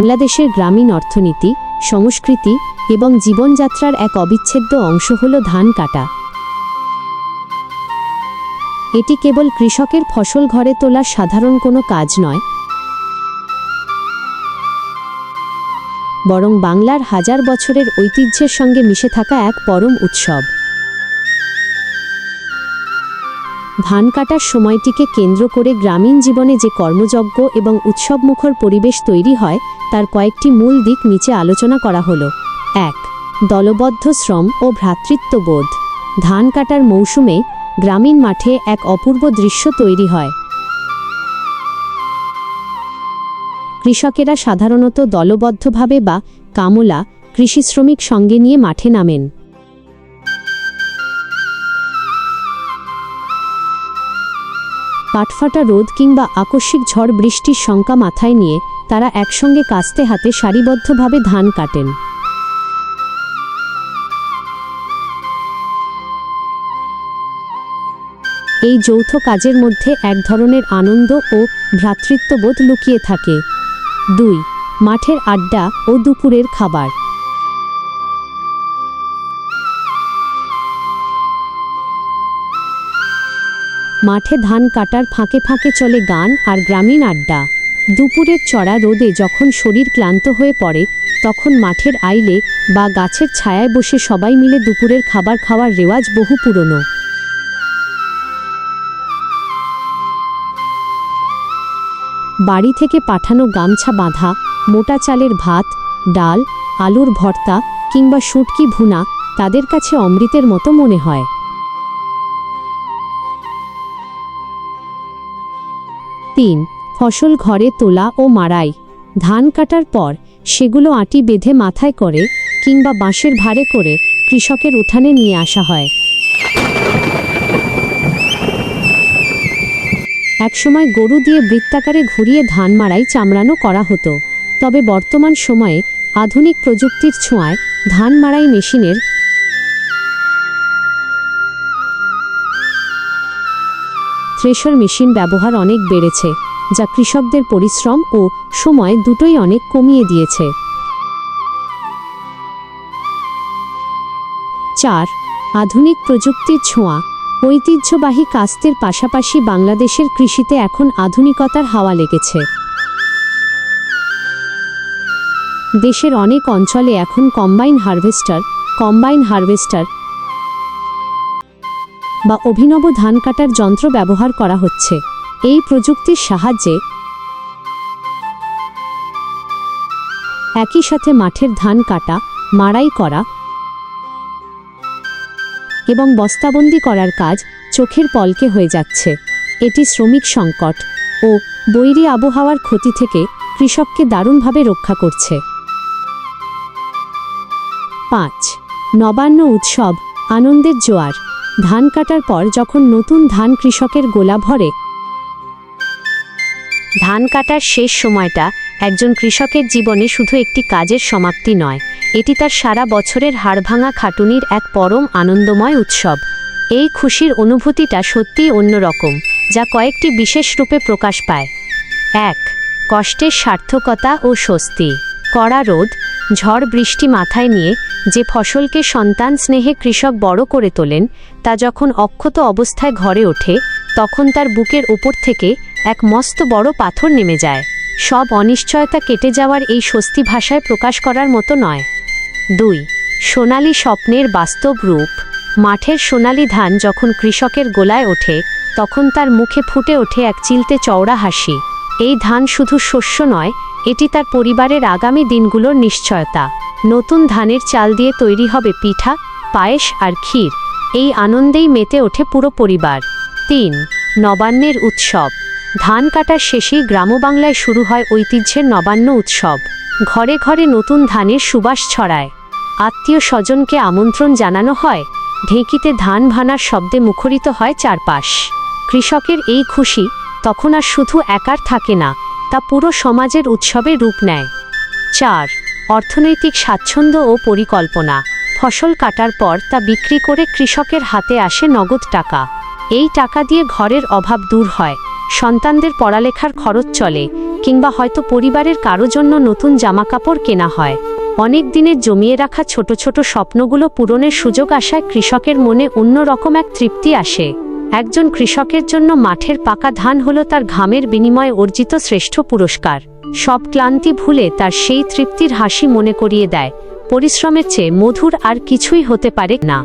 বাংলাদেশের গ্রামীণ অর্থনীতি, সংস্কৃতি এবং জীবনযাত্রার এক অবিচ্ছেদ্য অংশ হল ধান কাটা। এটি কেবল কৃষকের ফসল ঘরে তোলা সাধারণ কোনো কাজ নয়, বরং বাংলার হাজার বছরের ঐতিহ্যের সঙ্গে মিশে থাকা এক পরম উৎসব। ধান কাটার সময়টিকে কেন্দ্র করে গ্রামীণ জীবনে যে কর্মযজ্ঞ এবং উৎসবমুখর পরিবেশ তৈরি হয় তার কয়েকটি মূল দিক নিচে আলোচনা করা হলো। ১. দলবদ্ধ শ্রম ও ভ্রাতৃত্ববোধ। ধান কাটার মৌসুমে গ্রামীণ মাঠে এক অপূর্ব দৃশ্য তৈরি হয়। কৃষকেরা সাধারণত দলবদ্ধভাবে বা কামলা কৃষি শ্রমিক সঙ্গে নিয়ে মাঠে নামেন। কাঠফাটা রোদ কিংবা আকস্মিক ঝড় বৃষ্টির শঙ্কা মাথায় নিয়ে তারা একসঙ্গে কাস্তে হাতে সারিবদ্ধভাবে ধান কাটেন। এই যৌথ কাজের মধ্যে এক ধরনের আনন্দ ও ভ্রাতৃত্ববোধ লুকিয়ে থাকে। ২. মাঠের আড্ডা ও দুপুরের খাবার। মাঠে ধান কাটার ফাঁকে ফাঁকে চলে গান আর গ্রামীণ আড্ডা। দুপুরের চড়া রোদে যখন শরীর ক্লান্ত হয়ে পড়ে তখন মাঠের আইলে বা গাছের ছায়ায় বসে সবাই মিলে দুপুরের খাবার খাওয়ার রেওয়াজ বহু পুরনো। বাড়ি থেকে পাঠানো গামছা বাঁধা, মোটা চালের ভাত, ডাল, আলুর ভর্তা কিংবা শুটকি ভুনা তাদের কাছে অমৃতের মতো মনে হয়। ৩. ফসল ঘরে তোলা ও মাড়াই। ধান কাটার পর সেগুলো আঁটি বেঁধে মাথায় করে কিংবা বাঁশের ভারে করে কৃষকের উঠানে নিয়ে আসা হয়। একসময় গরু দিয়ে বৃত্তাকারে ঘুরিয়ে ধান মাড়াই চামড়ানো করা হতো, তবে বর্তমান সময়ে আধুনিক প্রযুক্তির ছোঁয়ায় ধান মাড়াই মেশিনের থ্রেশার মেশিন ব্যবহার অনেক বেড়েছে, যা কৃষকদের পরিশ্রম ও সময় দুটোই অনেক কমিয়ে দিয়েছে। ৪. আধুনিক প্রযুক্তির ছোঁয়া। ঐতিহ্যবাহী কাস্তের পাশাপাশি বাংলাদেশের কৃষিতে এখন আধুনিকতার হাওয়া লেগেছে। দেশের অনেক অঞ্চলে এখন কম্বাইন হারভেস্টার বা অভিনব ধান কাটার যন্ত্র ব্যবহার করা হচ্ছে। এই প্রযুক্তির সাহায্যে একই সাথে মাঠের ধান কাটা, মাড়াই করা এবং বস্তাবন্দি করার কাজ চোখের পলকে হয়ে যাচ্ছে। এটি শ্রমিক সংকট ও বৈরী আবহাওয়ার ক্ষতি থেকে কৃষককে দারুণভাবে রক্ষা করছে। ৫. নবান্ন উৎসব, আনন্দের জোয়ার। ধান কাটার পর যখন নতুন ধান কৃষকের গোলা ভরে, ধান কাটার শেষ সময়টা একজন কৃষকের জীবনে শুধু একটি কাজের সমাপ্তি নয়, এটি তার সারা বছরের হাড়ভাঙা খাটুনির এক পরম আনন্দময় উৎসব। এই খুশির অনুভূতিটা সত্যিই অন্যরকম, যা কয়েকটি বিশেষ রূপে প্রকাশ পায়। ১. কষ্টের সার্থকতা ও স্বস্তি। কড়া রোদ, ঝড় বৃষ্টি মাথায় নিয়ে যে ফসলকে সন্তান স্নেহে কৃষক বড় করে তোলেন তা যখন অক্ষত অবস্থায় ঘরে ওঠে তখন তার বুকের উপর থেকে এক মস্ত বড় পাথর নেমে যায়। সব অনিশ্চয়তা কেটে যাওয়ার এই স্বস্তি ভাষায় প্রকাশ করার মতো নয়। ২. সোনালি স্বপ্নের বাস্তব রূপ। মাঠের সোনালি ধান যখন কৃষকের গোলায় ওঠে তখন তার মুখে ফুটে ওঠে এক চিলতে চওড়া হাসি। এই ধান শুধু শস্য নয়, এটি তার পরিবারের আগামী দিনগুলোর নিশ্চয়তা। নতুন ধানের চাল দিয়ে তৈরি হবে পিঠা, পায়েস আর ক্ষীর। এই আনন্দেই মেতে ওঠে পুরো পরিবার। ৩. নবান্নের উৎসব। ধান কাটার শেষেই গ্রামবাংলায় শুরু হয় ঐতিহ্যের নবান্ন উৎসব। ঘরে ঘরে নতুন ধানের সুবাস ছড়ায়, আত্মীয় স্বজনকে আমন্ত্রণ জানানো হয়, ঢেঁকিতে ধান ভানার শব্দে মুখরিত হয় চারপাশ। কৃষকের এই খুশি তখন আর শুধু একার থাকে না, তা পুরো সমাজের উৎসবের রূপ নেয়। ৪. অর্থনৈতিক স্বাচ্ছন্দ্য ও পরিকল্পনা। ফসল কাটার পর তা বিক্রি করে কৃষকের হাতে আসে নগদ টাকা। এই টাকা দিয়ে ঘরের অভাব দূর হয়, সন্তানদের পড়ালেখার খরচ চলে কিংবা হয়তো পরিবারের কারো জন্য নতুন জামাকাপড় কেনা হয়। অনেক দিনের জমিয়ে রাখা ছোট ছোট স্বপ্নগুলো পূরণের সুযোগ আসায় কৃষকের মনে অন্যরকম এক তৃপ্তি আসে। একজন কৃষকের জন্য মাঠের পাকা ধান হলো তার ঘামের বিনিময়ে অর্জিত শ্রেষ্ঠ পুরস্কার। সব ক্লান্তি ভুলে তার সেই তৃপ্তির হাসি মনে করিয়ে দেয় পরিশ্রমের চেয়ে মধুর আর কিছুই হতে পারে না।